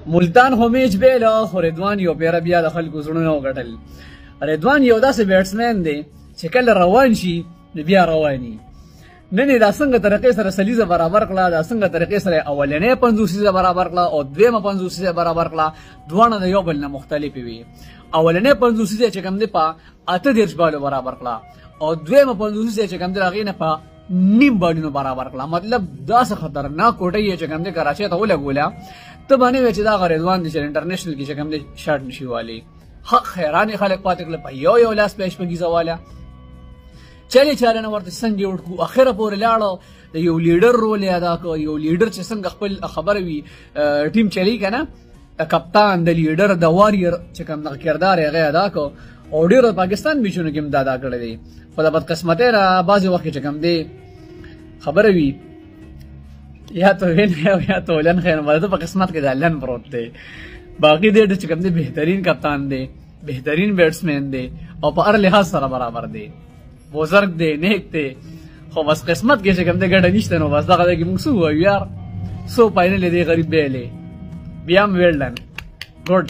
ملتان خو میچ بیله خو رضوان یو پیره بیا د خلکو زړونه وګټل. رضوان یو داسې بیټسمین دی چې کله روان شي نو بیا رواني. نن یې دا څنګه طریقې سره سلیزه برابر کړه، دا څنګه طریقې سره اولنۍ 50 برابر کړه او دویمه 50 برابر کړه، دواړه د یو بل نه مختلفې وي. اولنۍ 50 چې کوم دی په 38 بالو برابر کړه او دویمه 50 چې کوم دی هغې نه په نیم بالونو برابر کړه. مطلب داسې خطرناک کوټه یې چې کوم دی کراچۍ ته ولګوله، ته به نه وې چې دا رضوان دی چې انټرنیشنل کې چې کوم دی شاټ نشي والی. حق حیرانې خلک پاتې کړل په یو لاس په شپږیزه واله. چلې چاره نه ورته څنګه وړ کړو، اخره پورې لاړو د یو لیډر رول یې ادا کړ. یو لیډر چې څنګه خپل خبره وي ټیم چلی که نه، د کپتان د لیډر د واریر چې کوم دغه کردار یې هغه ادا کړ او ډېرو پاکستان میچونو کې هم دا ادا کړی دی. خو د بدقسمتۍ نه بعضې وخت کې چې کوم دی خبره وي یا توهین او یا تولن خیر نو د په قسمت کې د لن پروت دی. باقي دی چې کوم دی بهترین کپتان دی، بهترین بیټسمین دی او په هر لحاظ سره برابر دی، بزرګ دی، نیک دی. خو بس قسمت کې چې کوم دی ګټه نشته نو بس دغه دی کې موږ څه ووایو یار، څو فاینل دی غریب بیلی بیا هم ویل ډن ګوډ.